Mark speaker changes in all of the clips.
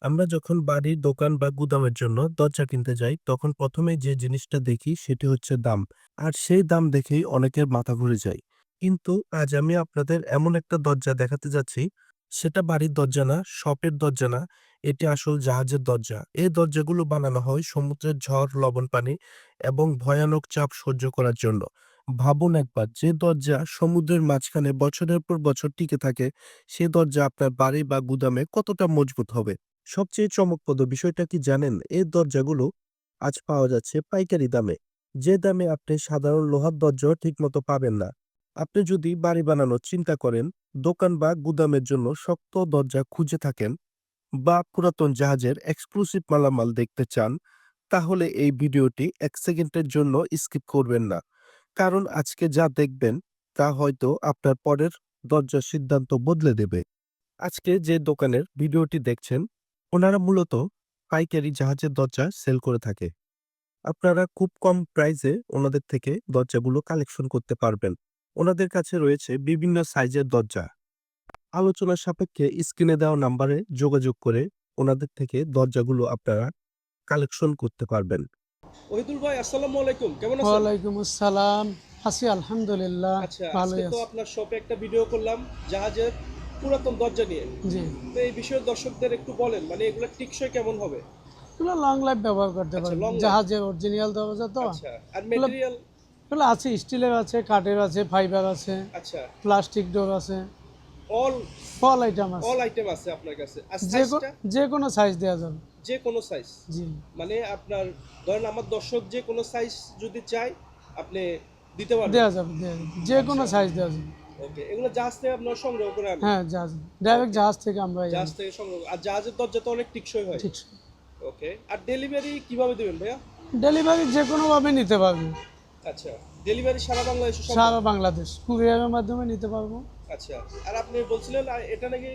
Speaker 1: আমরা যখন বাড়ির দোকান বা গুদামের জন্য দরজা কিনতে যাই তখন প্রথমে যে জিনিসটা দেখি সেটি হচ্ছে দাম। আর সেই দাম দেখেই অনেকের মাথা ঘুরে যায়। কিন্তু আজ আমি আপনাদের এমন একটা দরজা দেখাতে যাচ্ছি, সেটা বাড়ির দরজা না, শপের দরজা না, এটি আসল জাহাজের দরজা। এই দরজাগুলো বানানো হয় সমুদ্রের ঝড়, লবণ পানি এবং ভয়ানক চাপ সহ্য করার জন্য। ভাবুন একবার, যে দরজা সমুদ্রের মাঝখানে বছরের পর বছর টিকে থাকে, সে দরজা আপনার বাড়ি বা গুদামে কতটা মজবুত হবে। সবচেয়ে চমকপ্রদ বিষয়টা কি জানেন? এই দরজাগুলো আজ পাওয়া যাচ্ছে পাইকারি দামে। যে দামে আপনি সাধারণ লোহার দরজাও ঠিকমতো পাবেন না। আপনি যদি বাড়ি বানানোর চিন্তা করেন, দোকান বা গুদামের জন্য শক্ত দরজা খুঁজে থাকেন, বা পুরাতন জাহাজের এক্সক্লুসিভ মালামাল দেখতে চান, তাহলে এই ভিডিওটি ১ সেকেন্ডের জন্য স্কিপ করবেন না। কারণ আজকে যা দেখবেন তা হয়তো আপনার পরের দরজার সিদ্ধান্ত বদলে দেবে। আজকে যে দোকানের ভিডিওটি দেখছেন, ওনারা মূলত পাইকারি জাহাজের দরজা সেল করে থাকে। আপনারা খুব কম প্রাইসে ওনাদের থেকে দরজাগুলো কালেকশন করতে পারবেন। ওনাদের কাছে রয়েছে বিভিন্ন সাইজের দরজা। আলোচনার সাপেক্ষে স্ক্রিনে দেওয়া নাম্বারে যোগাযোগ করে ওনাদের থেকে দরজাগুলো আপনারা কালেকশন করতে পারবেন।
Speaker 2: ওহিদুল ভাই, আসসালামু আলাইকুম, কেমন আছেন?
Speaker 3: ওয়ালাইকুম আসসালাম। আছি আলহামদুলিল্লাহ,
Speaker 2: আচ্ছা, আজকে
Speaker 3: ভালোই
Speaker 2: তো
Speaker 3: আছি।
Speaker 2: আপনার শপে একটা ভিডিও করলাম জাহাজের পুরাতন দরজা নিয়ে।
Speaker 3: জি,
Speaker 2: তো এই বিষয়ে দর্শকদের একটু বলেন, মানে এগুলো টিকসই কেমন হবে?
Speaker 3: এগুলো লং লাইফ ব্যবহার করতে
Speaker 2: আচ্ছা,
Speaker 3: পারবেন।
Speaker 2: Long life.
Speaker 3: জাহাজের অরিজিনাল দরজা তো।
Speaker 2: আচ্ছা, আর
Speaker 3: এগুলো
Speaker 2: মেটেরিয়াল?
Speaker 3: এগুলো আছে, স্টিলের আছে, কাঠের আছে, ফাইবার আছে,
Speaker 2: আচ্ছা,
Speaker 3: প্লাস্টিক ডোর আছে,
Speaker 2: অল
Speaker 3: অল আইটেম আছে।
Speaker 2: অল আইটেম আছে আপনার কাছে। আর
Speaker 3: যে
Speaker 2: সাইজটা?
Speaker 3: যে কোনো সাইজ দেওয়া যাবে।
Speaker 2: যে কোনো সাইজ।
Speaker 3: জি,
Speaker 2: মানে আপনার ধরেন আমার দর্শক যে কোনো সাইজ যদি চায় আপনি দিতে পারবেন।
Speaker 3: দেওয়া যাবে, যে কোনো
Speaker 2: আচ্ছা,
Speaker 3: সাইজ দেওয়া যাবে।
Speaker 2: ওকে। এগুলো জাহাজ থেকে আপনার সংগ্রহ করে আনেন?
Speaker 3: হ্যাঁ, জাহাজ ডাইরেক্ট
Speaker 2: ওকে,
Speaker 3: জাহাজ থেকে আমরা
Speaker 2: জাহাজ থেকে সংগ্রহ। আর জাহাজের দরজা তো অনেক টিকসই হয়।
Speaker 3: ঠিক।
Speaker 2: ওকে। আর ডেলিভারি কিভাবে দিবেন ভাইয়া?
Speaker 3: ডেলিভারি যে কোনোভাবে নিতে পারবে,
Speaker 2: আচ্ছা, ডেলিভারি সারা বাংলাদেশে সম্ভব?
Speaker 3: সারা বাংলাদেশ কুরিয়ারের মাধ্যমে নিতে পারবো।
Speaker 2: আচ্ছা। আর আপনি বলছিলেন এটা নাকি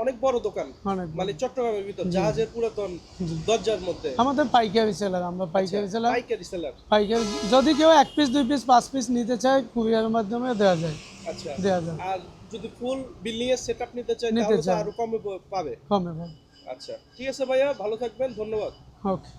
Speaker 2: অনেক বড় দোকান,
Speaker 3: অনেক
Speaker 2: মানে
Speaker 3: ভালো।
Speaker 2: চট্টগ্রামের ভিতর
Speaker 3: জি,
Speaker 2: জাহাজের পুরাতন
Speaker 3: জি।
Speaker 2: দরজার মধ্যে?
Speaker 3: আমাদের পাইকারি সেলার, আমরা
Speaker 2: আচ্ছা,
Speaker 3: পাইকারি সেলার।
Speaker 2: পাইকারি সেলার।
Speaker 3: পাইকারি যদি কেউ 1 পিস 2 পিস 5 পিস নিতে চায় কুরিয়ারের মাধ্যমে দেওয়া যায়।
Speaker 2: আচ্ছা।
Speaker 3: দেওয়া যায়,
Speaker 2: আর যদি ফুল বিল্ডিং এর সেটআপ নিতে চাই
Speaker 3: নিতে
Speaker 2: তাহলে তো
Speaker 3: চায়
Speaker 2: আরো কমে পাবে?
Speaker 3: কমে পাবে।
Speaker 2: আচ্ছা, ঠিক আছে ভাইয়া, ভালো থাকবেন, ধন্যবাদ।
Speaker 3: ওকে।